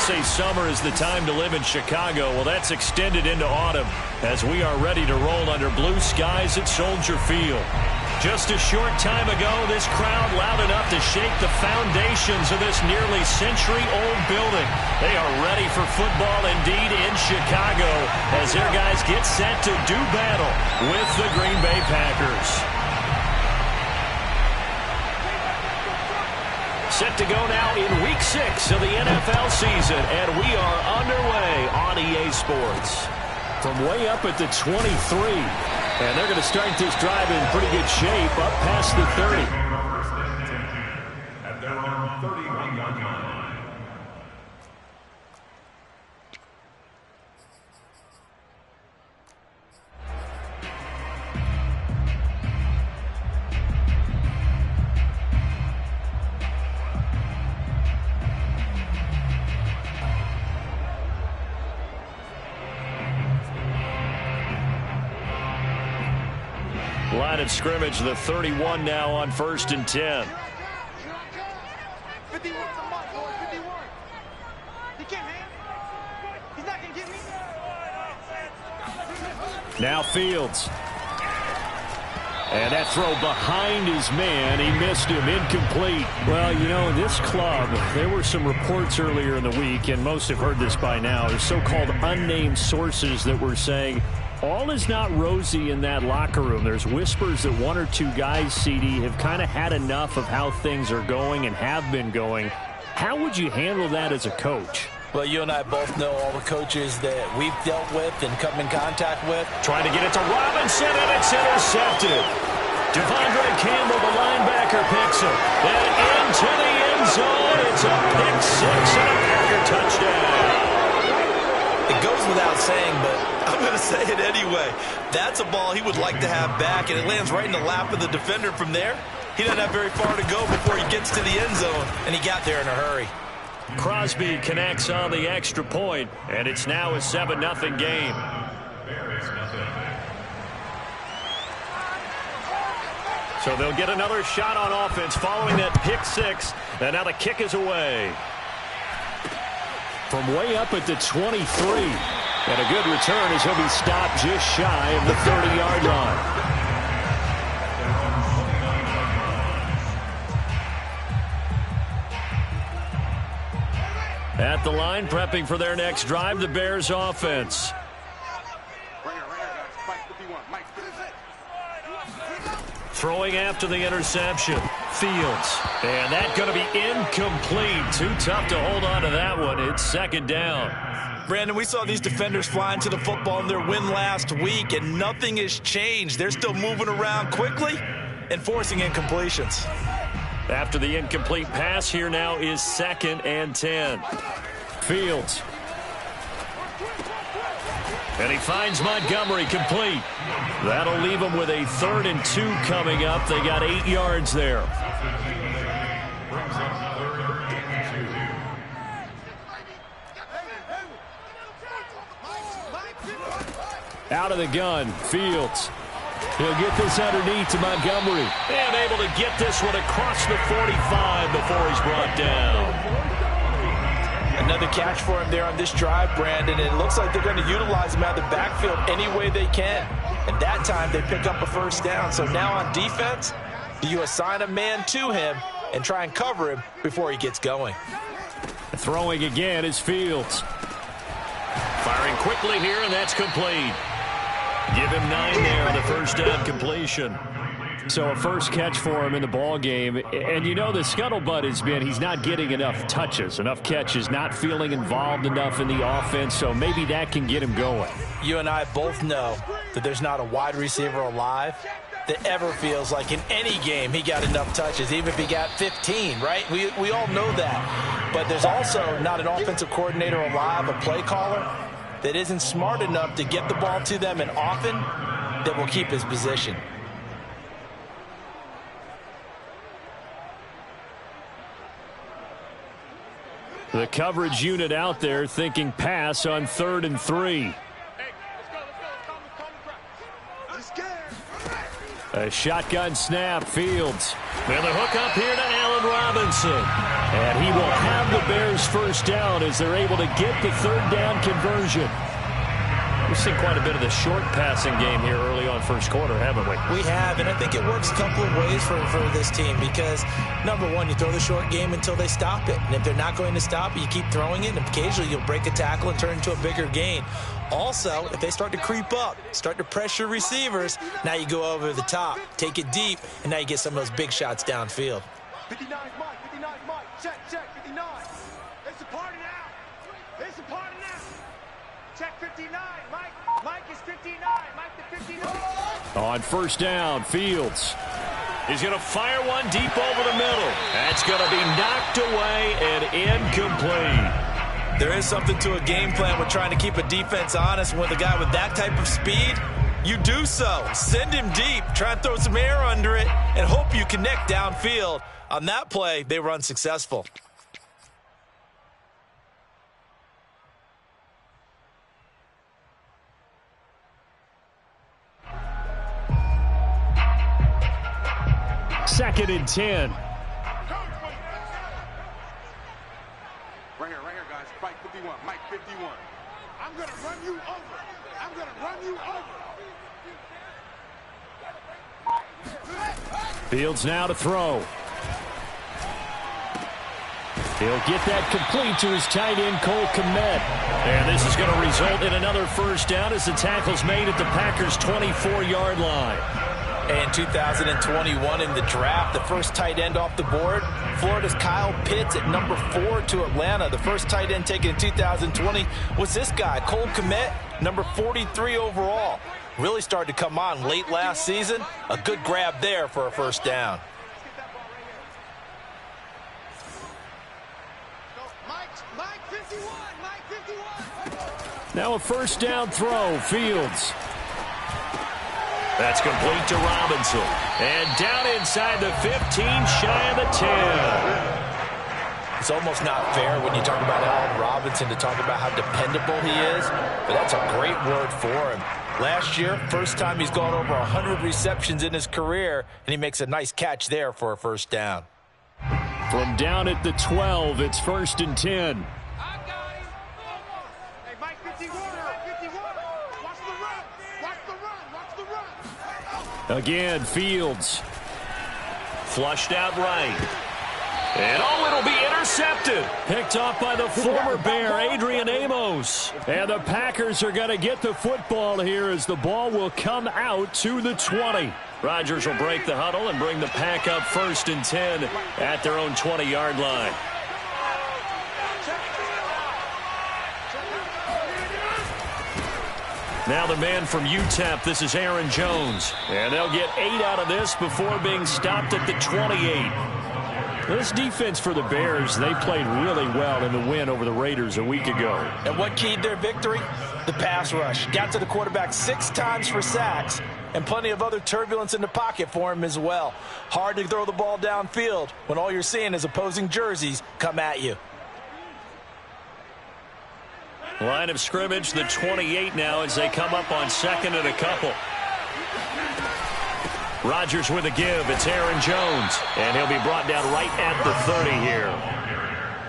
say summer is the time to live in Chicago. Well, that's extended into autumn as we are ready to roll under blue skies at Soldier Field. Just a short time ago, this crowd loud enough to shake the foundations of this nearly century-old building. They are ready for football indeed in Chicago as their guys get set to do battle with the Green Bay Packers. Set to go now in Week 6 of the NFL season, and we are underway on EA Sports. From way up at the 23, and they're going to start this drive in pretty good shape up past the 30. At their own 31-yard line. Line of scrimmage, the 31 now on 1st and 10. 51 to Mike, boys, 51. He can't hang. He's not going to get me. Now Fields. And that throw behind his man. He missed him. Incomplete. Well, you know, this club, there were some reports earlier in the week, and most have heard this by now. There's so-called unnamed sources that were saying all is not rosy in that locker room. There's whispers that one or two guys, CD, have kind of had enough of how things are going and have been going. How would you handle that as a coach? Well, you and I both know all the coaches that we've dealt with and come in contact with. Trying to get it to Robinson, and it's intercepted. Devondre Campbell, the linebacker, picks him. And into the end zone. It's a pick six and a Packer touchdown. It goes without saying, but I'm going to say it anyway. That's a ball he would like to have back, and it lands right in the lap of the defender from there. He doesn't have very far to go before he gets to the end zone, and he got there in a hurry. Crosby connects on the extra point, and it's now a 7-0 game. So they'll get another shot on offense following that pick six, and now the kick is away. From way up at the 23, and a good return as he'll be stopped just shy of the 30-yard line. At the line, prepping for their next drive, the Bears offense. Throwing after the interception. Fields. And that's going to be incomplete. Too tough to hold on to that one. It's 2nd down. Brandon, we saw these defenders flying to the football in their win last week, and nothing has changed. They're still moving around quickly and forcing incompletions. After the incomplete pass, here now is 2nd and 10. Fields. And he finds Montgomery complete. That'll leave him with a 3rd and 2 coming up. They got 8 yards there. Out of the gun, Fields. He'll get this underneath to Montgomery. And able to get this one across the 45 before he's brought down. Another catch for him there on this drive, Brandon. And it looks like they're going to utilize him out of the backfield any way they can. And that time they pick up a 1st down. So now on defense, do you assign a man to him and try and cover him before he gets going? Throwing again is Fields. Firing quickly here, and that's complete. Give him 9 there on the 1st down completion. So a first catch for him in the ball game. And you know the scuttlebutt has been he's not getting enough touches, enough catches, not feeling involved enough in the offense. So maybe that can get him going. You and I both know that there's not a wide receiver alive that ever feels like in any game he got enough touches, even if he got 15, right? We all know that. But there's also not an offensive coordinator alive, a play caller, that isn't smart enough to get the ball to them and often that will keep his position. The coverage unit out there thinking pass on 3rd and 3. A shotgun snap, Fields. And the hook up here to Allen Allen Robinson. And he will have the Bears first down as they're able to get the third down conversion. We've seen quite a bit of the short passing game here early on first quarter, haven't we? We have, and I think it works a couple of ways for this team because, number one, you throw the short game until they stop it. And if they're not going to stop it, you keep throwing it, and occasionally you'll break a tackle and turn it into a bigger gain. Also, if they start to creep up, start to pressure receivers, now you go over the top, take it deep, and now you get some of those big shots downfield. 59 Mike, check, 59. It's a party now. It's a party now. Check 59, Mike is 59, Mike the 59. On first down, Fields. He's going to fire one deep over the middle. That's going to be knocked away and incomplete. There is something to a game plan with trying to keep a defense honest. With a guy with that type of speed, you do so. Send him deep, try and throw some air under it, and hope you connect downfield. On that play, they were unsuccessful. Second and 10. Right here, guys. Mike 51. Mike 51. I'm going to run you over. I'm going to run you over. Fields now to throw. He'll get that complete to his tight end, Cole Kmet. And this is going to result in another first down as the tackle's made at the Packers' 24-yard line. And 2021 in the draft, the first tight end off the board, Florida's Kyle Pitts at number 4 to Atlanta. The first tight end taken in 2020 was this guy, Cole Kmet, number 43 overall. Really started to come on late last season. A good grab there for a first down. Mike 51, Mike 51. Now a first down throw, Fields. That's complete to Robinson. And down inside the 15, shy of the 10. It's almost not fair when you talk about Allen Robinson to talk about how dependable he is, but that's a great word for him. Last year, first time he's gone over 100 receptions in his career, and he makes a nice catch there for a first down. From down at the 12, it's first and 10. I got him. Hey, Mike 51, 51. Watch the run. Watch the run. Watch the run. Again, Fields. Flushed out right. And it'll be intercepted. Picked off by the former Bear, Adrian Amos. And the Packers are going to get the football here as the ball will come out to the 20. Rodgers will break the huddle and bring the Pack up first and 10 at their own 20-yard line. Now the man from UTEP, this is Aaron Jones. And they'll get 8 out of this before being stopped at the 28. This defense for the Bears, they played really well in the win over the Raiders a week ago. And what keyed their victory? The pass rush. Got to the quarterback 6 times for sacks, and plenty of other turbulence in the pocket for him as well. Hard to throw the ball downfield when all you're seeing is opposing jerseys come at you. Line of scrimmage, the 28 now as they come up on second and a couple. Rodgers with a give. It's Aaron Jones. And he'll be brought down right at the 30 here.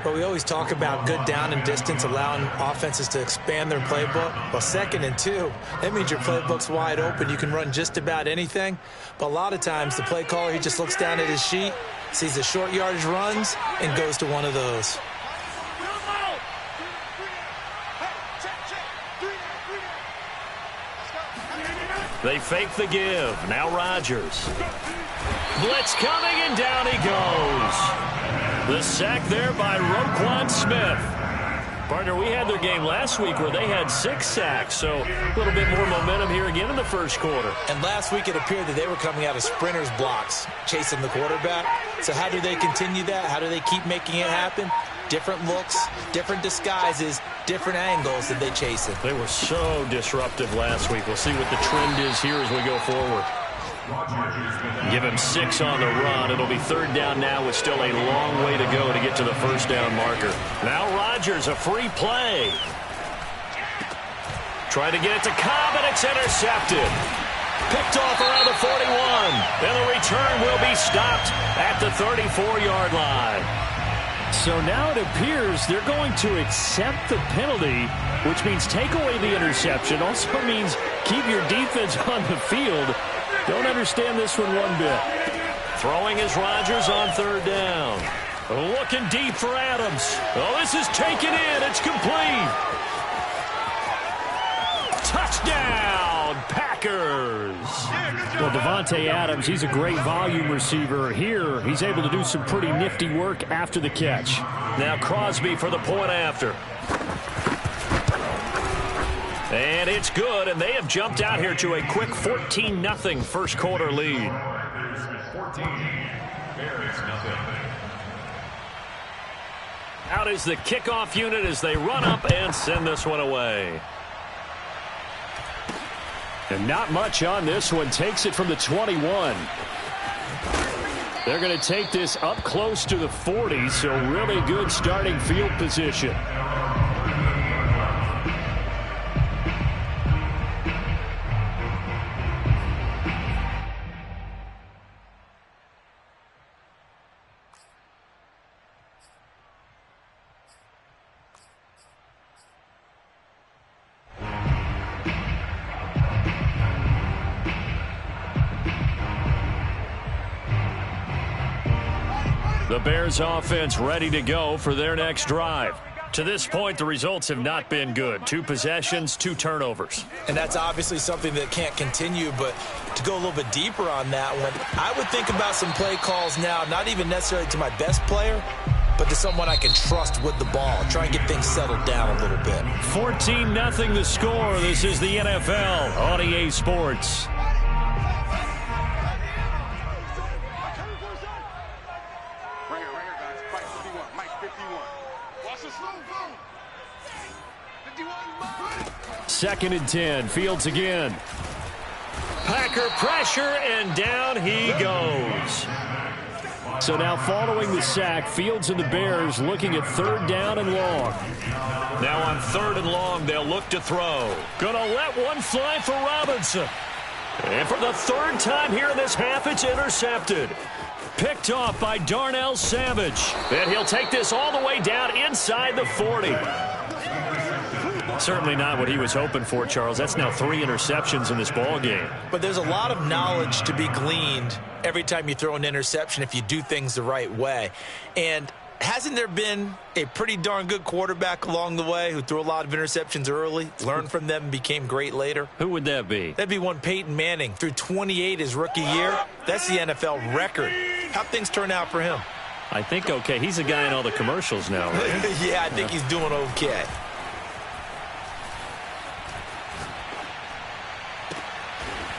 But we always talk about good down and distance, allowing offenses to expand their playbook. Well, second and 2, that means your playbook's wide open. You can run just about anything. But a lot of times, the play caller, he just looks down at his sheet, sees the short yardage runs, and goes to one of those. They fake the give. Now Rodgers. Blitz coming, and down he goes. The sack there by Roquan Smith. Partner, we had their game last week where they had 6 sacks, so a little bit more momentum here again in the first quarter. And last week it appeared that they were coming out of sprinters blocks, chasing the quarterback. So how do they continue that? How do they keep making it happen? Different looks, different disguises, different angles that they chase it. They were so disruptive last week. We'll see what the trend is here as we go forward. Give him 6 on the run. It'll be third down now with still a long way to go to get to the first down marker. Now Rodgers, a free play. Trying to get it to Cobb, and it's intercepted. Picked off around the 41. And the return will be stopped at the 34-yard line. So now it appears they're going to accept the penalty, which means take away the interception. Also means keep your defense on the field. Don't understand this one bit. Throwing is Rodgers on third down. Looking deep for Adams. Oh, this is taken in. It's complete. Touchdown, Packers. Well, Devontae Adams, he's a great volume receiver. Here, he's able to do some pretty nifty work after the catch. Now Crosby for the point after. And it's good, and they have jumped out here to a quick 14-0 first quarter lead. 14, Bears nothing. Out is the kickoff unit as they run up and send this one away. And not much on this one. Takes it from the 21. They're going to take this up close to the 40, so really good starting field position. The Bears offense ready to go for their next drive. To this point, the results have not been good. 2 possessions, 2 turnovers. And that's obviously something that can't continue, but to go a little bit deeper on that one, I would think about some play calls now, not even necessarily to my best player, but to someone I can trust with the ball. Try and get things settled down a little bit. 14-0 the score. This is the NFL on EA Sports. Second and 10. Fields again. Packer pressure, and down he goes. So now following the sack, Fields and the Bears looking at third down and long. Now on third and long, they'll look to throw. Gonna let one fly for Robinson. And for the third time here in this half, it's intercepted. Picked off by Darnell Savage. And he'll take this all the way down inside the 40. Certainly not what he was hoping for, Charles. That's now 3 interceptions in this ball game. But there's a lot of knowledge to be gleaned every time you throw an interception if you do things the right way. And hasn't there been a pretty darn good quarterback along the way who threw a lot of interceptions early, learned from them, and became great later? Who would that be? That'd be one Peyton Manning. Threw 28 his rookie year. That's the NFL record. How'd things turn out for him? I think okay. He's a guy in all the commercials now, right? Yeah, I think he's doing okay.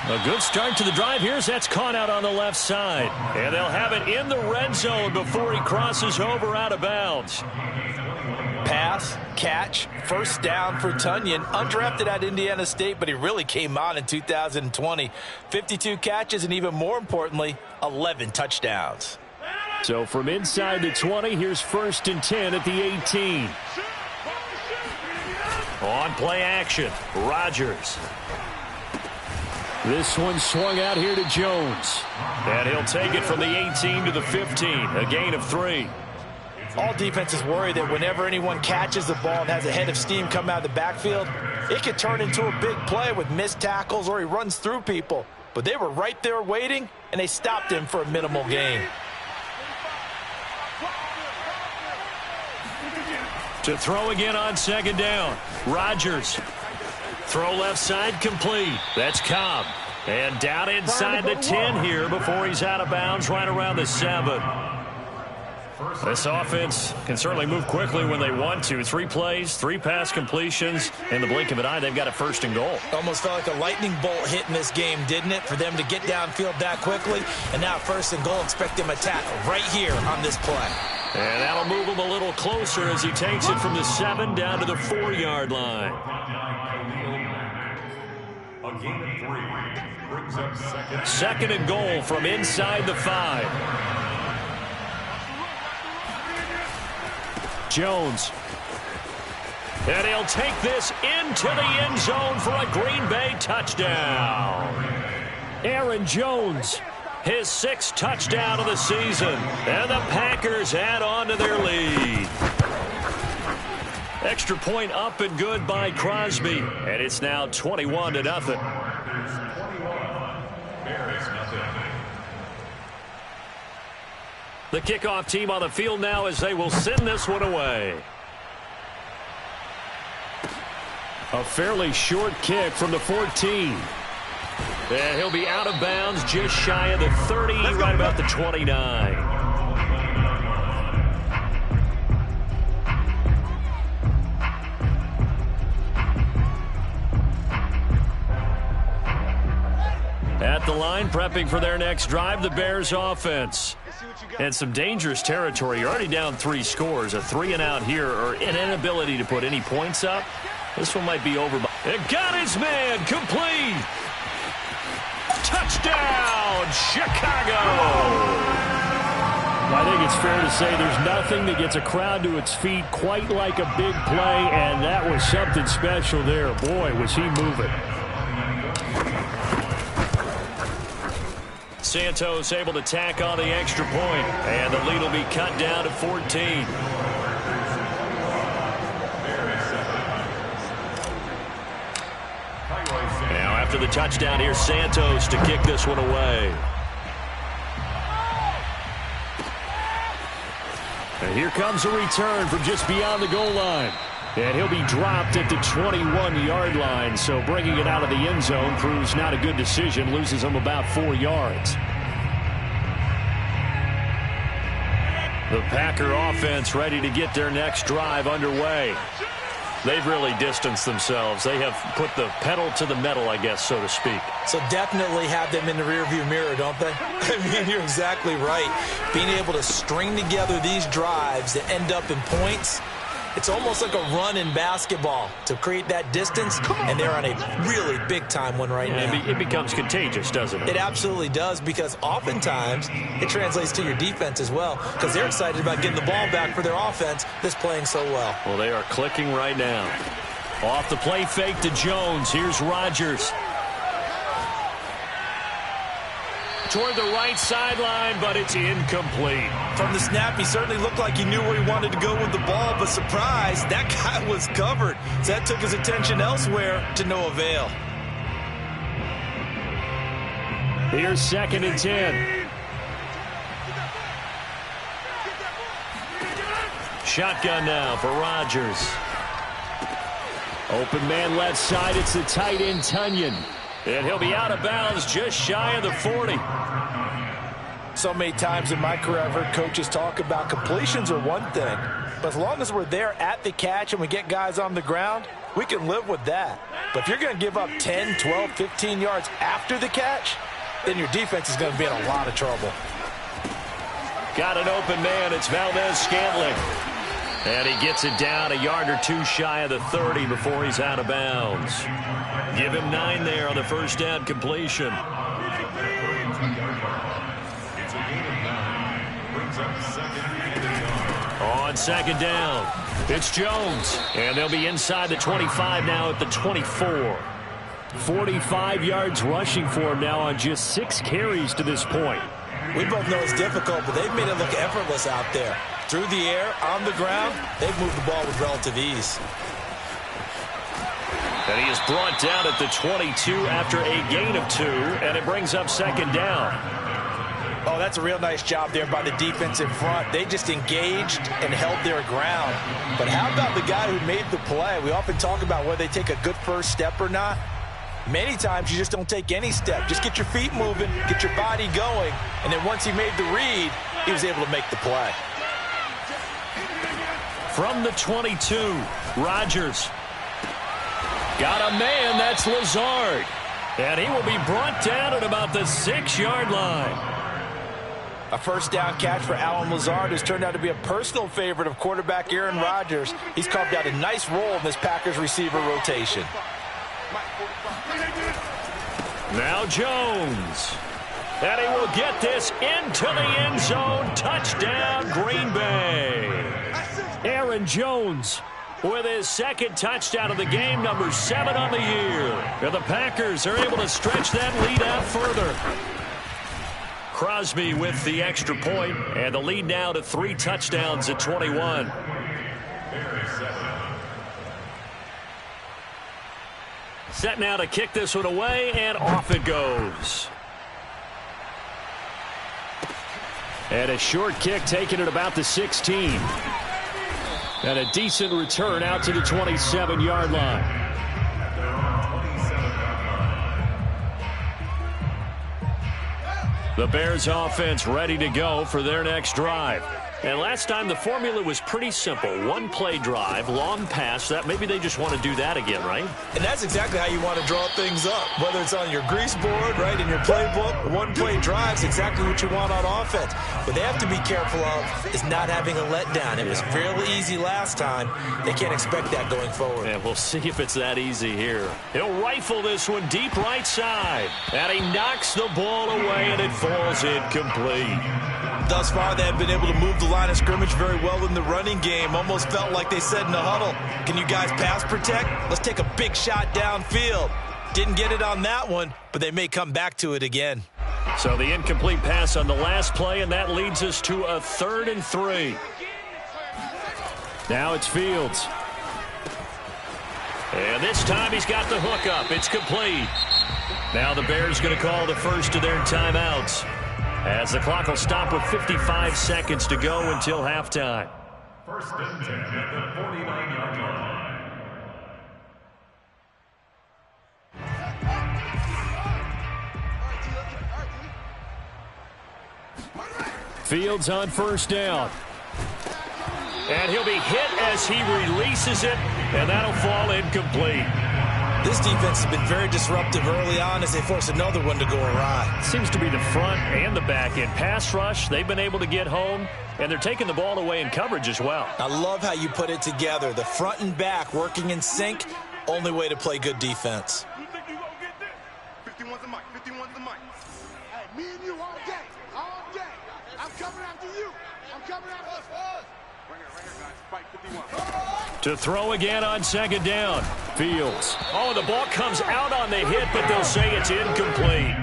A good start to the drive. Here's that's caught out on the left side. And they'll have it in the red zone before he crosses over out of bounds. Pass, catch, first down for Tunyon. Undrafted at Indiana State, but he really came on in 2020. 52 catches, and even more importantly, 11 touchdowns. So from inside the 20, here's first and 10 at the 18. On play action, Rodgers. This one swung out here to Jones. And he'll take it from the 18 to the 15, a gain of 3. All defenses worry that whenever anyone catches the ball and has a head of steam come out of the backfield, it could turn into a big play with missed tackles or he runs through people. But they were right there waiting, and they stopped him for a minimal gain. To throw again on second down, Rodgers. Throw left side complete. That's Cobb. And down inside the 10 here before he's out of bounds right around the 7. This offense can certainly move quickly when they want to. 3 plays, 3 pass completions. In the blink of an eye, they've got a first and goal. Almost felt like a lightning bolt hit in this game, didn't it? For them to get downfield that quickly. And now first and goal, expect them to attack right here on this play. And that'll move him a little closer as he takes it from the 7 down to the 4-yard line. A gain of 3 brings up second and goal from inside the 5. Jones. And he'll take this into the end zone for a Green Bay touchdown. Aaron Jones, his 6th touchdown of the season. And the Packers add on to their lead. Extra point up and good by Crosby. And it's now 21-0. The kickoff team on the field now as they will send this one away. A fairly short kick from the 14. And he'll be out of bounds just shy of the 30, right about the 29. At the line, prepping for their next drive, the Bears offense. And some dangerous territory. You're already down 3 scores. A 3-and-out here, or an inability to put any points up. This one might be over. It got his man complete. Touchdown, Chicago. I think it's fair to say there's nothing that gets a crowd to its feet quite like a big play, and that was something special there. Boy, was he moving. Santos able to tack on the extra point, and the lead will be cut down to 14. Now after the touchdown, here's Santos to kick this one away. And here comes a return from just beyond the goal line. And he'll be dropped at the 21-yard line, so bringing it out of the end zone proves not a good decision, loses him about 4 yards. The Packer offense ready to get their next drive underway. They've really distanced themselves. They have put the pedal to the metal, I guess, so to speak. So definitely have them in the rearview mirror, don't they? I mean, you're exactly right. Being able to string together these drives that end up in points, it's almost like a run in basketball to create that distance, and they're on a really big-time one right now. It becomes contagious, doesn't it? It absolutely does, because oftentimes it translates to your defense as well, because they're excited about getting the ball back for their offense that's playing so well. Well, they are clicking right now. Off the play fake to Jones. Here's Rodgers. Toward the right sideline, but it's incomplete. From the snap, he certainly looked like he knew where he wanted to go with the ball, but surprise, that guy was covered. So that took his attention elsewhere to no avail. Here's 2nd and 10. Shotgun now for Rodgers. Open man left side, it's the tight end Tunyon. And he'll be out of bounds just shy of the 40. So many times in my career, I've heard coaches talk about completions are one thing, but as long as we're there at the catch and we get guys on the ground, we can live with that. But if you're going to give up 10, 12, 15 yards after the catch, then your defense is going to be in a lot of trouble. Got an open man. It's Valdez-Scantling. And he gets it down a yard or 2 shy of the 30 before he's out of bounds. Give him 9 there on the first down completion. On 2nd down, it's Jones. And they'll be inside the 25 now at the 24. 45 yards rushing for him now on just 6 carries to this point. We both know it's difficult, but they've made it look effortless out there. Through the air, on the ground, they've moved the ball with relative ease. And he is brought down at the 22 after a gain of 2, and it brings up 2nd down. Oh, that's a real nice job there by the defense in front. They just engaged and held their ground. But how about the guy who made the play? We often talk about whether they take a good first step or not. Many times you just don't take any step. Just get your feet moving, get your body going, and then once he made the read, he was able to make the play. From the 22, Rodgers. Got a man, that's Lazard. And he will be brought down at about the 6-yard line. A first down catch for Allen Lazard has turned out to be a personal favorite of quarterback Aaron Rodgers. He's carved out a nice role in this Packers receiver rotation. Now Jones. And he will get this into the end zone. Touchdown, Green Bay. Aaron Jones with his second touchdown of the game, number 7 on the year. And the Packers are able to stretch that lead out further. Crosby with the extra point, and the lead now to 3 touchdowns at 21. Set now to kick this one away, and off it goes. And a short kick taken at about the 16. And a decent return out to the 27-yard line. The Bears offense ready to go for their next drive. And last time the formula was pretty simple. 1-play drive, long pass. That maybe they just want to do that again, right? And that's exactly how you want to draw things up. Whether it's on your grease board, right, in your playbook, 1-play drive is exactly what you want on offense. What they have to be careful of is not having a letdown. It was fairly easy last time. They can't expect that going forward. And we'll see if it's that easy here. He'll rifle this one deep right side. And he knocks the ball away, and it falls incomplete. Thus far, they have been able to move the line of scrimmage very well in the running game. Almost felt like they said in the huddle, can you guys pass protect? Let's take a big shot downfield. Didn't get it on that one, but they may come back to it again. So the incomplete pass on the last play, and that leads us to a 3rd and 3. Now it's Fields. And this time he's got the hook up. It's complete. Now the Bears going to call the first of their timeouts, as the clock will stop with 55 seconds to go until halftime. First and 10 at the 49-yard line. Fields on first down. And he'll be hit as he releases it, and that'll fall incomplete. This defense has been very disruptive early on as they force another one to go awry. Seems to be the front and the back end. Pass rush, they've been able to get home, and they're taking the ball away in coverage as well. I love how you put it together. The front and back working in sync, only way to play good defense. You think you gonna get this? 51's the mic, 51's the mic. Hey, me and you all day, all day. I'm coming after you. I'm coming after us. Right here, guys. Fight 51. To throw again on second down. Fields. Oh, the ball comes out on the hit, but they'll say it's incomplete.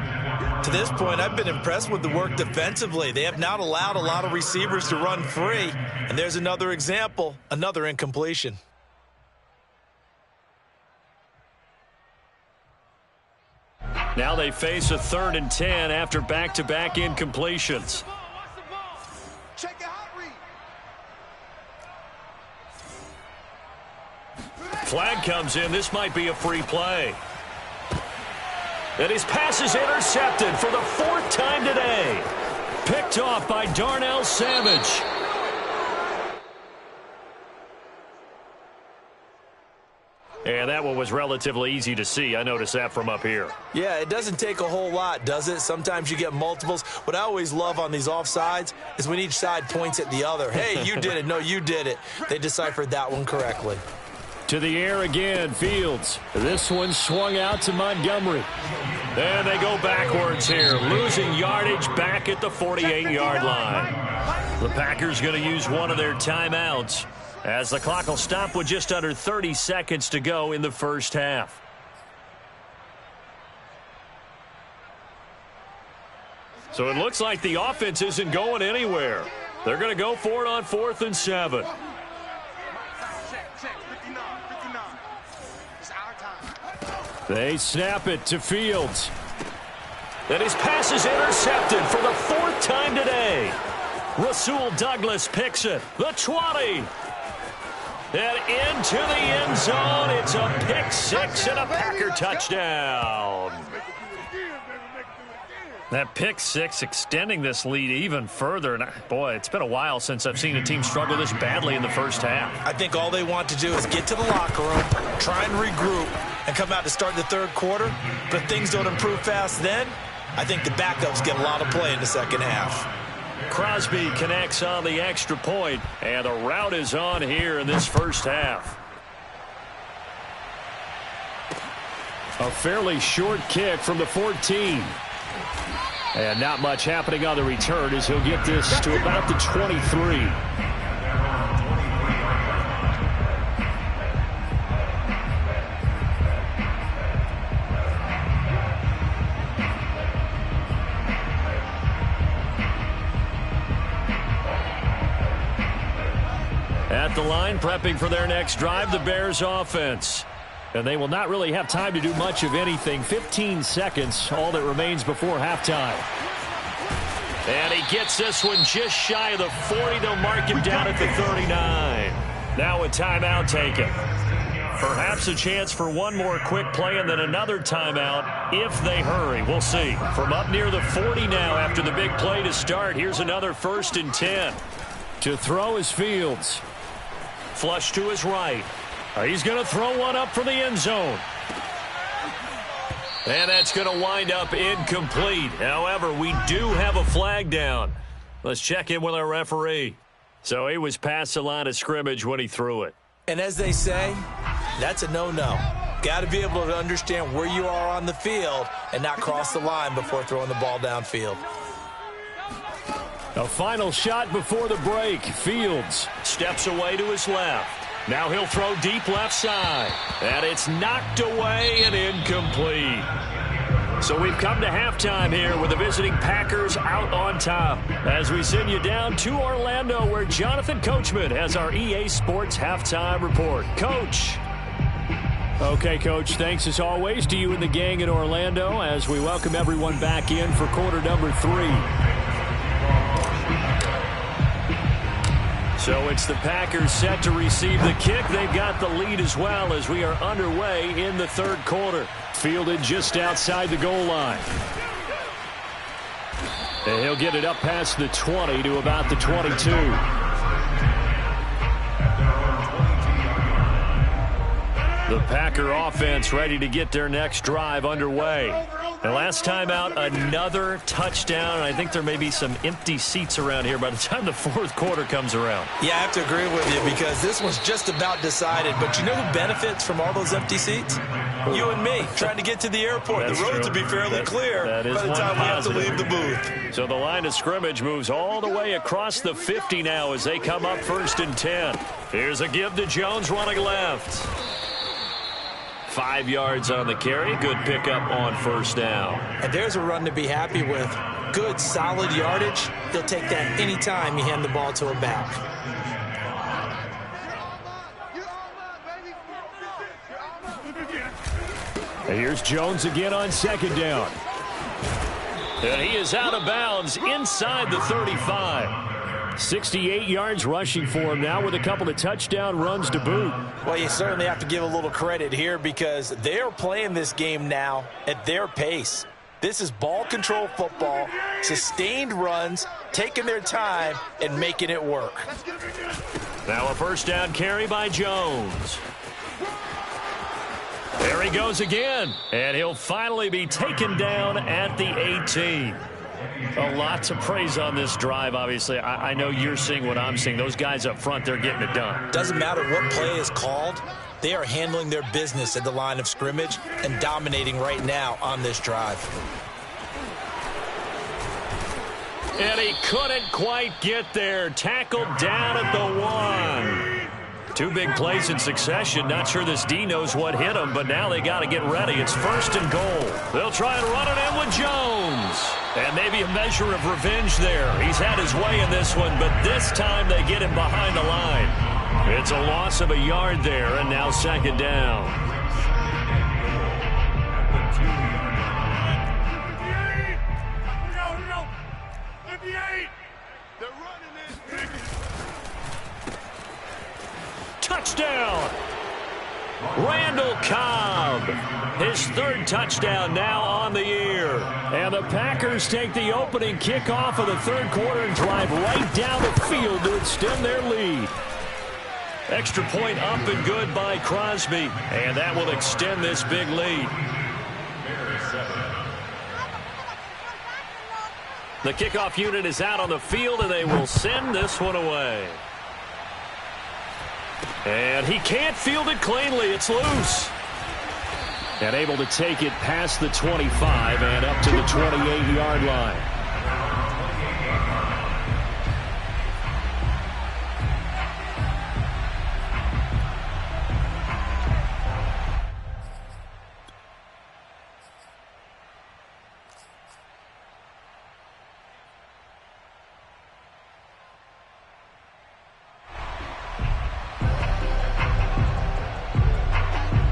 To this point, I've been impressed with the work defensively. They have not allowed a lot of receivers to run free. And there's another example, another incompletion. Now they face a 3rd and 10 after back-to-back incompletions. Check the hot read. Flag comes in. This might be a free play. And his pass is intercepted for the 4th time today. Picked off by Darnell Savage. And that one was relatively easy to see. I noticed that from up here. Yeah, it doesn't take a whole lot, does it? Sometimes you get multiples. What I always love on these offsides is when each side points at the other. Hey, you did it. No, you did it. They deciphered that one correctly. To the air again, Fields. This one swung out to Montgomery. And they go backwards here, losing yardage back at the 48-yard line. The Packers going to use one of their timeouts, as the clock will stop with just under 30 seconds to go in the first half. So it looks like the offense isn't going anywhere. They're going to go for it on 4th and 7. Check, 59, 59. It's our time. They snap it to Fields. And his pass is intercepted for the 4th time today. Rasul Douglas picks it. The 20. And into the end zone. It's a pick 6 and a Packer touchdown. That pick 6 extending this lead even further. And boy, it's been a while since I've seen a team struggle this badly in the first half. I think all they want to do is get to the locker room, try and regroup, and come out to start the 3rd quarter. But if things don't improve fast then, I think the backups get a lot of play in the second half. Crosby connects on the extra point, and the route is on here in this first half. A fairly short kick from the 14. And not much happening on the return as he'll get this to about the 23. the line, prepping for their next drive, the Bears offense. And they will not really have time to do much of anything. 15 seconds, all that remains before halftime. And he gets this one just shy of the 40. They'll mark him down at the 39. Now a timeout taken. Perhaps a chance for one more quick play and then another timeout if they hurry. We'll see. From up near the 40 now after the big play to start, here's another 1st and 10. To throw is Fields. Flush to his right. He's going to throw one up for the end zone. And that's going to wind up incomplete. However, we do have a flag down. Let's check in with our referee. So he was past the line of scrimmage when he threw it. And as they say, that's a no-no. Got to be able to understand where you are on the field and not cross the line before throwing the ball downfield. A final shot before the break. Fields steps away to his left. Now he'll throw deep left side. And it's knocked away and incomplete. So we've come to halftime here with the visiting Packers out on top. As we send you down to Orlando where Jonathan Coachman has our EA Sports halftime report. Coach. Okay, Coach, thanks as always to you and the gang in Orlando as we welcome everyone back in for quarter number 3. So it's the Packers set to receive the kick. They've got the lead as well as we are underway in the third quarter. Fielded just outside the goal line. And he'll get it up past the 20 to about the 22. The Packer offense ready to get their next drive underway. And last time out, another touchdown. I think there may be some empty seats around here by the time the fourth quarter comes around. Yeah, I have to agree with you because this one's just about decided. But you know who benefits from all those empty seats? You and me, trying to get to the airport. That's the roads true. will be fairly clear by the time we have to leave the booth. So the line of scrimmage moves all the way across the 50 now as they come up 1st and 10. Here's a give to Jones running left. 5 yards on the carry. Good pickup on 1st down. And there's a run to be happy with. Good, solid yardage. He'll take that anytime you hand the ball to a back. And here's Jones again on 2nd down. And he is out of bounds inside the 35. 68 yards rushing for him now with a couple of touchdown runs to boot. Well, you certainly have to give a little credit here because they're playing this game now at their pace. This is ball control football, sustained runs, taking their time, and making it work. Now a 1st down carry by Jones. There he goes again, and he'll finally be taken down at the 18. A lot to praise on this drive, obviously. I know you're seeing what I'm seeing. Those guys up front, they're getting it done. Doesn't matter what play is called. They are handling their business at the line of scrimmage and dominating right now on this drive. And he couldn't quite get there. Tackled down at the 1. 2 big plays in succession. Not sure this D knows what hit him, but now they got to get ready. It's 1st and goal. They'll try and run it in with Jones. And maybe a measure of revenge there. He's had his way in this one, but this time they get him behind the line. It's a loss of a yard there, and now 2nd down. 58. They're running this. Touchdown! Randall Cobb, his 3rd touchdown now on the year. And the Packers take the opening kickoff of the 3rd quarter and drive right down the field to extend their lead. Extra point up and good by Crosby, and that will extend this big lead. The kickoff unit is out on the field, and they will send this one away. And he can't field it cleanly. It's loose. And able to take it past the 25 and up to the 28-yard line.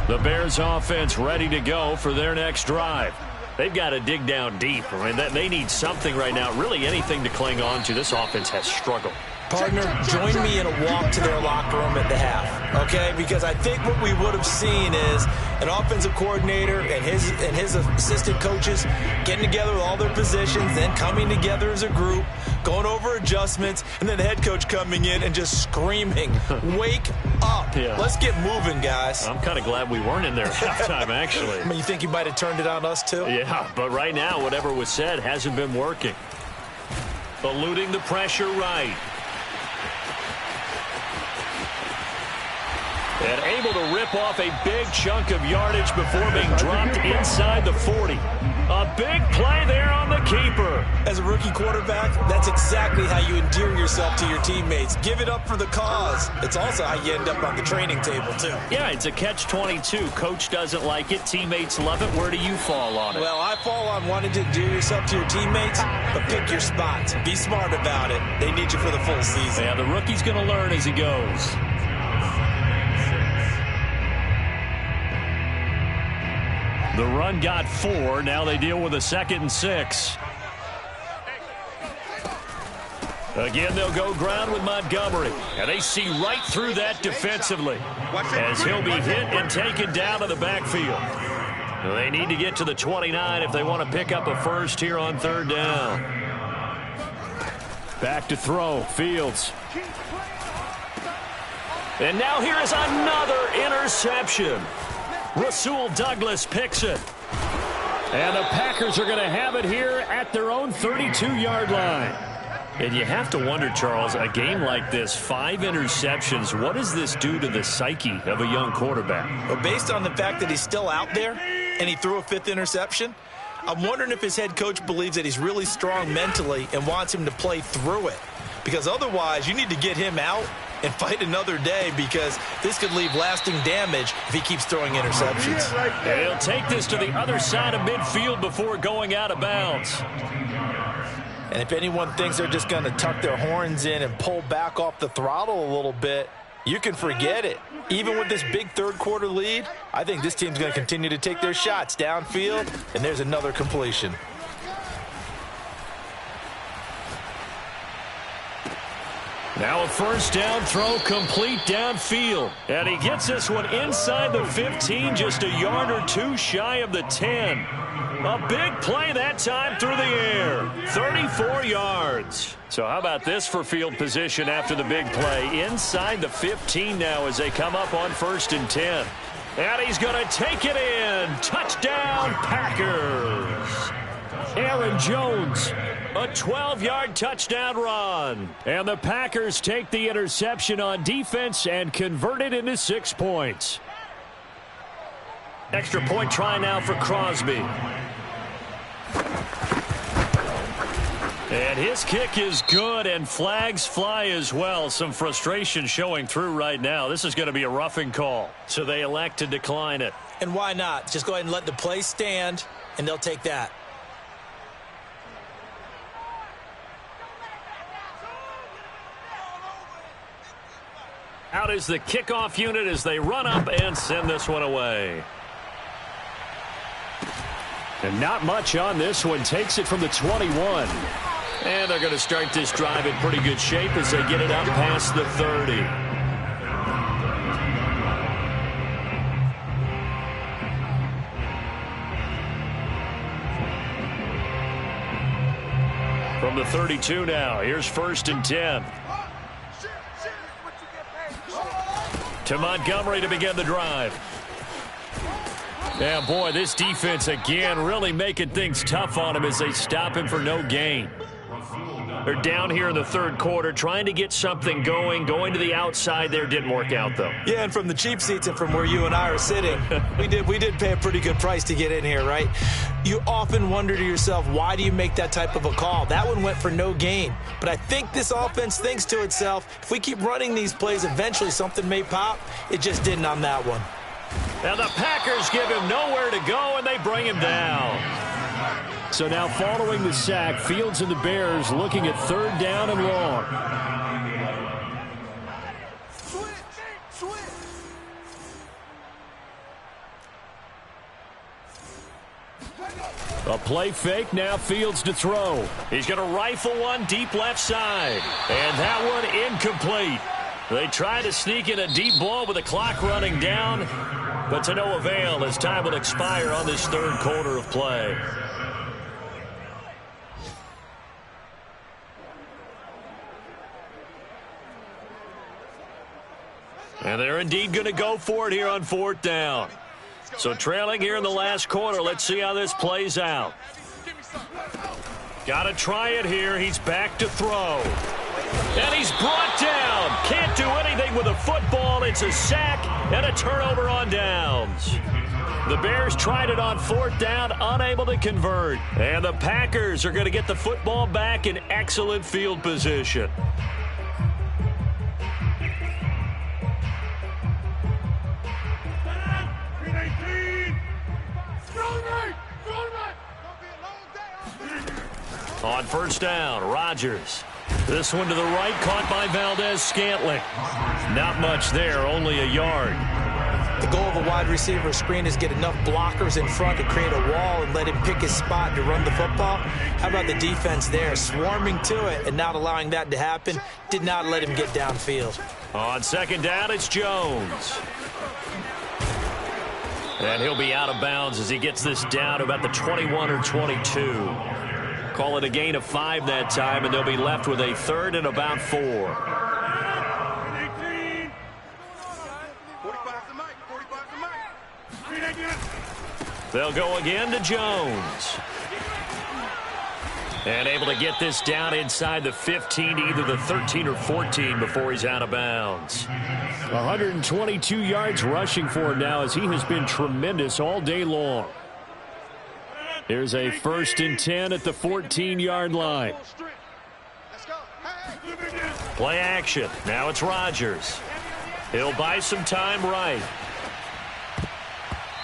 The Bears offense ready to go for their next drive. They've got to dig down deep. I mean, they need something right now, really anything to cling on to. This offense has struggled. Partner, join me in a walk to their locker room at the half, okay? Because I think what we would have seen is an offensive coordinator and his assistant coaches getting together with all their positions, then coming together as a group, going over adjustments, and then the head coach coming in and just screaming, wake up. Yeah. Let's get moving, guys. I'm kind of glad we weren't in there at halftime, actually. I mean, you think you might have turned it on us, too? Yeah, but right now, whatever was said hasn't been working. Eluding the pressure right. And able to rip off a big chunk of yardage before being dropped inside the 40. A big play there on the keeper. As a rookie quarterback, that's exactly how you endear yourself to your teammates. Give it up for the cause. It's also how you end up on the training table, too. Yeah, it's a catch-22. Coach doesn't like it. Teammates love it. Where do you fall on it? Well, I fall on wanting to endear yourself to your teammates, but pick your spots. Be smart about it. They need you for the full season. Yeah, the rookie's going to learn as he goes. The run got 4. Now they deal with a 2nd and 6. Again, they'll go ground with Montgomery. And they see right through that defensively as he'll be hit and taken down to the backfield. They need to get to the 29 if they want to pick up a first here on 3rd down. Back to throw. Fields. And now here is another interception. Rasul Douglas picks it. And the Packers are going to have it here at their own 32-yard line. And you have to wonder, Charles, a game like this, 5 interceptions, what does this do to the psyche of a young quarterback? Well, based on the fact that he's still out there and he threw a 5th interception, I'm wondering if his head coach believes that he's really strong mentally and wants him to play through it. Because otherwise, you need to get him out and fight another day, because this could leave lasting damage if he keeps throwing interceptions. And he'll take this to the other side of midfield before going out of bounds. And if anyone thinks they're just going to tuck their horns in and pull back off the throttle a little bit, you can forget it. Even with this big third-quarter lead, I think this team's going to continue to take their shots downfield, and there's another completion. Now a 1st down throw complete downfield. And he gets this one inside the 15, just a yard or 2 shy of the 10. A big play that time through the air. 34 yards. So how about this for field position after the big play? Inside the 15 now as they come up on 1st and 10. And he's going to take it in. Touchdown, Packers. Aaron Jones. A 12-yard touchdown run. And the Packers take the interception on defense and convert it into 6 points. Extra point try now for Crosby. And his kick is good, and flags fly as well. Some frustration showing through right now. This is going to be a roughing call, so they elect to decline it. And why not? Just go ahead and let the play stand, and they'll take that. Out is the kickoff unit as they run up and send this one away. And not much on this one. Takes it from the 21. And they're going to start this drive in pretty good shape as they get it up past the 30. From the 32 now, here's 1st and 10. To Montgomery to begin the drive. Yeah, boy, this defense again really making things tough on him as they stop him for no gain. They're down here in the 3rd quarter trying to get something going to the outside there. Didn't work out, though. Yeah, and from the cheap seats and from where you and I are sitting, we did pay a pretty good price to get in here, right? You often wonder to yourself, why do you make that type of a call? That one went for no gain. But I think this offense thinks to itself, if we keep running these plays, eventually something may pop. It just didn't on that one. Now the Packers give him nowhere to go, and they bring him down. So now following the sack, Fields and the Bears looking at 3rd down and long. A play fake, now Fields to throw. He's going to rifle one deep left side. And that one incomplete. They try to sneak in a deep ball with the clock running down, but to no avail as time will expire on this third quarter of play. And they're indeed going to go for it here on fourth down. So trailing here in the last quarter. Let's see how this plays out. Got to try it here. He's back to throw. And he's brought down. Can't do anything with a football. It's a sack and a turnover on downs. The Bears tried it on fourth down, unable to convert. And the Packers are going to get the football back in excellent field position. On first down, Rodgers. This one to the right, caught by Valdez-Scantling. Not much there, only a yard. The goal of a wide receiver screen is get enough blockers in front to create a wall and let him pick his spot to run the football. How about the defense there, swarming to it and not allowing that to happen? Did not let him get downfield. On second down, it's Jones. And he'll be out of bounds as he gets this down to about the 21 or 22. Call it a gain of 5 that time, and they'll be left with a third and about 4. 45 to Mike. 45 to Mike. They'll go again to Jones. And able to get this down inside the 15 to either the 13 or 14 before he's out of bounds. 122 yards rushing for him now as he has been tremendous all day long. Here's a 1st and 10 at the 14-yard line. Play action. Now it's Rodgers. He'll buy some time right.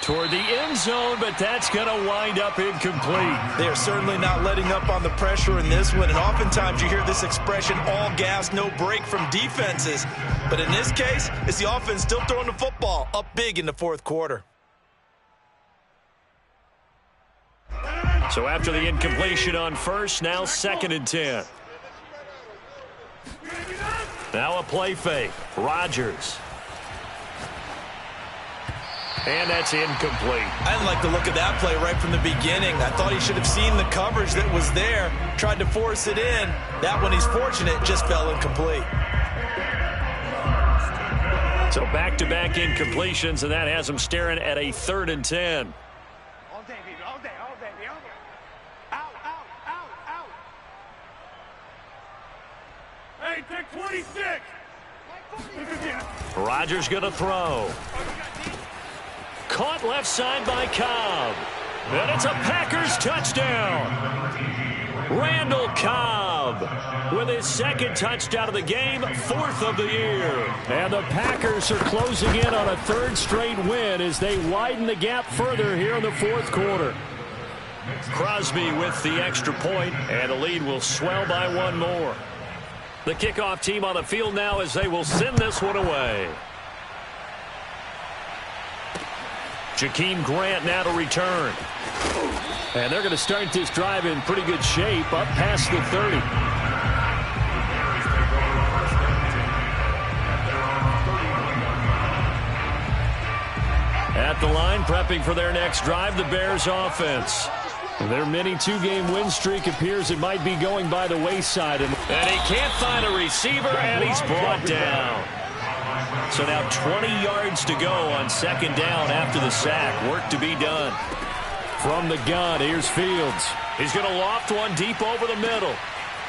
Toward the end zone, but that's going to wind up incomplete. They are certainly not letting up on the pressure in this one, and oftentimes you hear this expression, all gas, no break from defenses. But in this case, it's the offense still throwing the football up big in the fourth quarter. So after the incompletion on first, now 2nd and 10. Now a play fake. Rodgers. And that's incomplete. I didn't like the look of that play right from the beginning. I thought he should have seen the coverage that was there, tried to force it in. That one, he's fortunate, just fell incomplete. So back-to-back incompletions, and that has him staring at a 3rd and 10. All day, baby, all day, all day, baby. Out, out, out, out. Hey, take 26. Rodgers going to throw. Caught left side by Cobb. And it's a Packers touchdown. Randall Cobb with his 2nd touchdown of the game, 4th of the year. And the Packers are closing in on a 3rd straight win as they widen the gap further here in the fourth quarter. Crosby with the extra point, and the lead will swell by 1 more. The kickoff team on the field now as they will send this one away. Jakeem Grant now to return. And they're going to start this drive in pretty good shape, up past the 30. At the line, prepping for their next drive, the Bears offense. Their mini 2-game win streak appears it might be going by the wayside. And he can't find a receiver, and he's brought down. So now 20 yards to go on 2nd down after the sack. Work to be done. From the gun, here's Fields. He's going to loft one deep over the middle.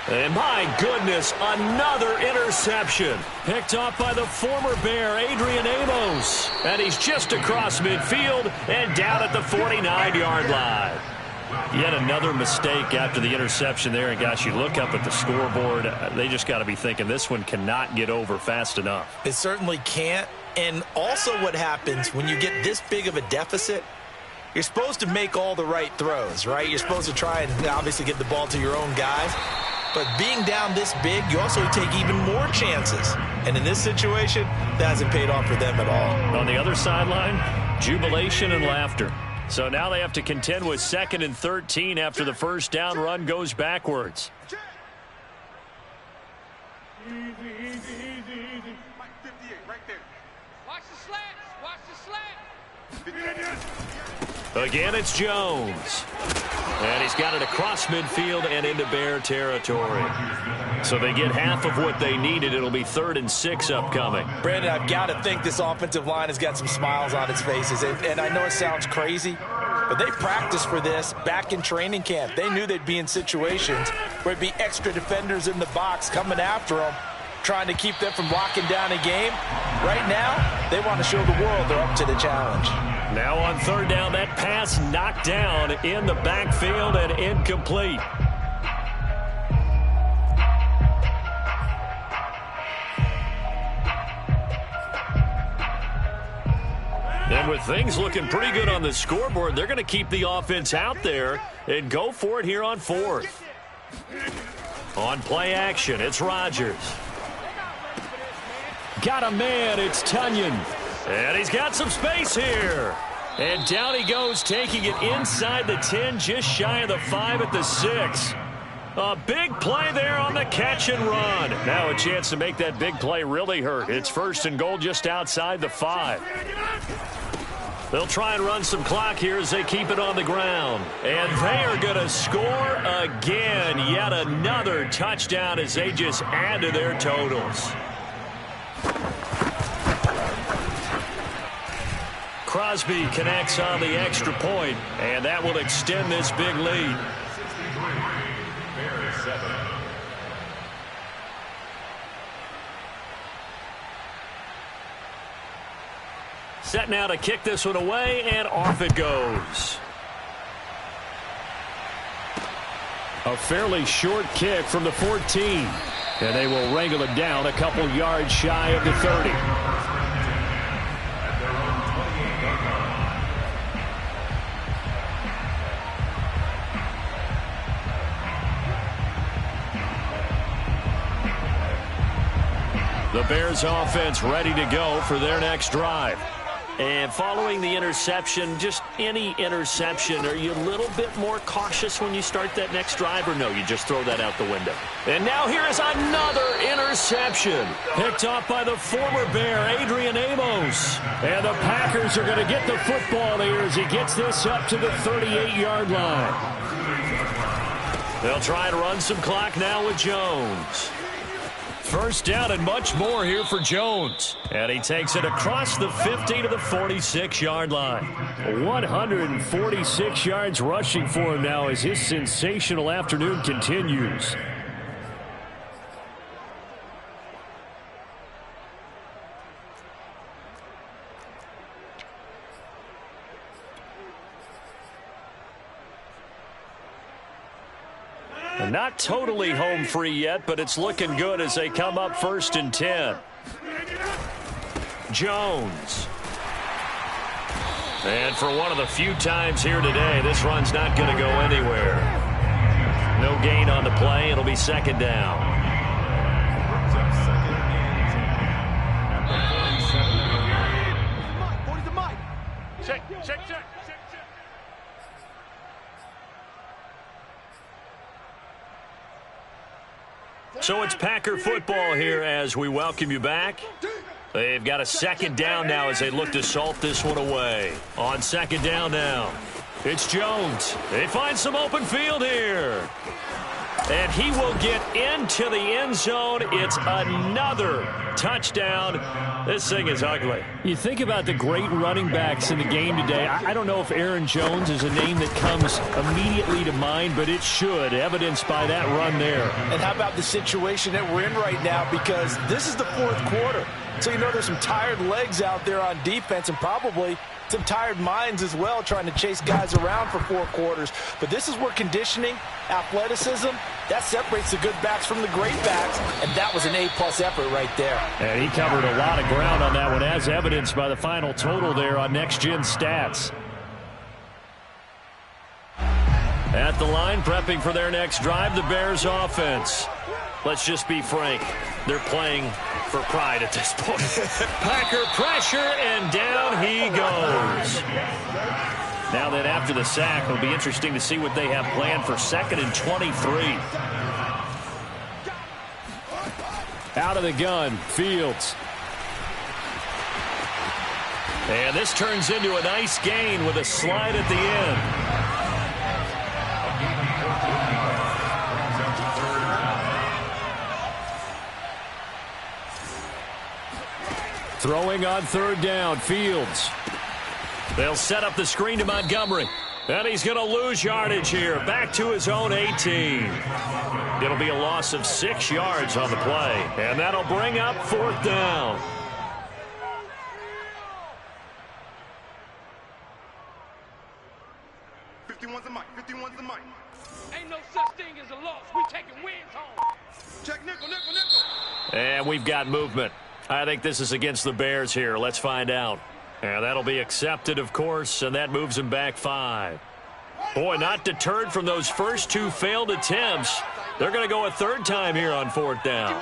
And my goodness, another interception. Picked off by the former Bear, Adrian Amos. And he's just across midfield and down at the 49-yard line. Yet another mistake after the interception there. And, gosh, you look up at the scoreboard, they just got to be thinking this one cannot get over fast enough. It certainly can't. And also what happens when you get this big of a deficit, you're supposed to make all the right throws, right? You're supposed to try and obviously get the ball to your own guys. But being down this big, you also take even more chances. And in this situation, that hasn't paid off for them at all. On the other sideline, jubilation and laughter. So now they have to contend with 2nd and 13 after the first down run goes backwards. Easy. Mike, 58, right there. Watch the slants. Watch the slants. Again, it's Jones. And he's got it across midfield and into Bear territory. So they get half of what they needed. It'll be 3rd and 6 upcoming. Brandon, I've got to think this offensive line has got some smiles on its faces. And I know it sounds crazy, but they practiced for this back in training camp. They knew they'd be in situations where it'd be extra defenders in the box coming after them, trying to keep them from locking down a game. Right now, they want to show the world they're up to the challenge. Now on 3rd down, that pass knocked down in the backfield and incomplete. And with things looking pretty good on the scoreboard, they're going to keep the offense out there and go for it here on 4th. On play action, it's Rodgers. Got a man, it's Tunyon. And he's got some space here. And down he goes, taking it inside the 10, just shy of the 5 at the 6. A big play there on the catch and run. Now a chance to make that big play really hurt. It's 1st and goal just outside the 5. They'll try and run some clock here as they keep it on the ground. And they are going to score again. Yet another touchdown as they just add to their totals. Crosby connects on the extra point, and that will extend this big lead. Set now to kick this one away, and off it goes. A fairly short kick from the 14, and they will wrangle it down a couple yards shy of the 30. The Bears offense ready to go for their next drive. And following the interception, just any interception, are you a little bit more cautious when you start that next drive, or no, you just throw that out the window? And now here is another interception. Picked off by the former Bear, Adrian Amos. And the Packers are going to get the football here as he gets this up to the 38-yard line. They'll try to run some clock now with Jones. First down and much more here for Jones. And he takes it across the 50 to the 46-yard line. 146 yards rushing for him now as his sensational afternoon continues. Not totally home free yet, but it's looking good as they come up 1st and 10. Jones. And for one of the few times here today, this run's not going to go anywhere. No gain on the play. It'll be 2nd down. Check. So it's Packer football here as we welcome you back. They've got a 2nd down now as they look to salt this one away. On 2nd down now, it's Jones. They find some open field here. And he will get into the end zone. It's another touchdown. This thing is ugly. You think about the great running backs in the game today. I don't know if Aaron Jones is a name that comes immediately to mind, but it should, evidenced by that run there. And how about the situation that we're in right now? Because this is the 4th quarter. So you know there's some tired legs out there on defense and probably some tired minds as well trying to chase guys around for 4 quarters. But this is where conditioning, athleticism, that separates the good backs from the great backs, and that was an A-plus effort right there. And he covered a lot of ground on that one, as evidenced by the final total there on Next Gen Stats. At the line, prepping for their next drive, the Bears offense. Let's just be frank, they're playing for pride at this point. Packer pressure, and down he goes. Now that after the sack, it'll be interesting to see what they have planned for 2nd and 23. Out of the gun, Fields. And this turns into a nice gain with a slide at the end. Throwing on 3rd down, Fields. They'll set up the screen to Montgomery. And he's going to lose yardage here. Back to his own 18. It'll be a loss of 6 yards on the play. And that'll bring up 4th down. Ain't no such thing as a loss. We taking wins home. Check nickel, nickel, nickel. And we've got movement. I think this is against the Bears here. Let's find out. And that'll be accepted, of course, and that moves him back 5. Boy, not deterred from those first 2 failed attempts. They're going to go a 3rd time here on 4th down.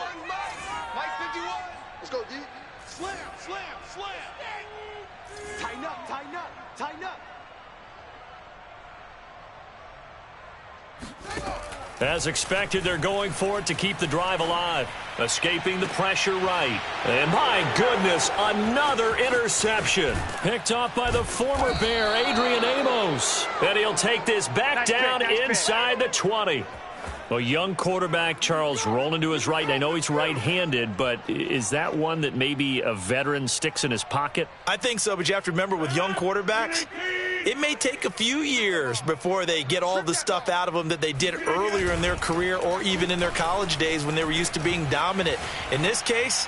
Mike 51. Let's go, D. Slam, slam, slam. Tighten up, tighten up, tighten up. As expected, they're going for it to keep the drive alive. Escaping the pressure right. And my goodness, another interception. Picked off by the former Bear, Adrian Amos. And he'll take this back down inside the 20. A young quarterback, Charles, rolling to his right. I know he's right-handed, but is that one that maybe a veteran sticks in his pocket? I think so, but you have to remember with young quarterbacks, it may take a few years before they get all the stuff out of them that they did earlier in their career or even in their college days when they were used to being dominant. In this case,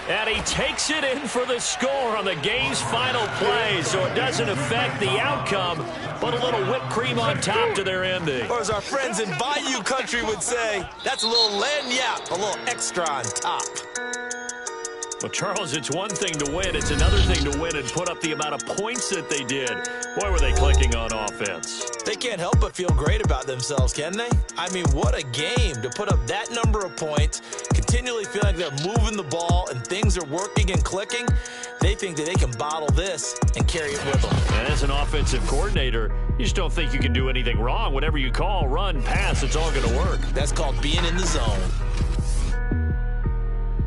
and he takes it in for the score on the game's final play, so it doesn't affect the outcome, but a little whipped cream on top to their ending. Or as our friends in Bayou Country would say, that's a little lagniappe, a little extra on top. Well, Charles, it's one thing to win. It's another thing to win and put up the amount of points that they did. Boy, were they clicking on offense. They can't help but feel great about themselves, can they? I mean, what a game to put up that number of points, continually feeling like they're moving the ball and things are working and clicking. They think that they can bottle this and carry it with them. And as an offensive coordinator, you just don't think you can do anything wrong. Whatever you call, run, pass, it's all going to work. That's called being in the zone.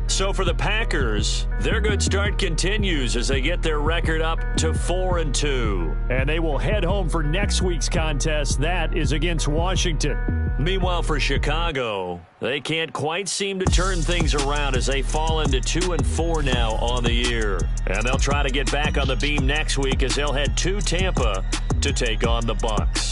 So for the Packers, their good start continues as they get their record up to 4-2. And they will head home for next week's contest. That is against Washington. Meanwhile, for Chicago, they can't quite seem to turn things around as they fall into 2-4 now on the year. And they'll try to get back on the beam next week as they'll head to Tampa to take on the Bucs.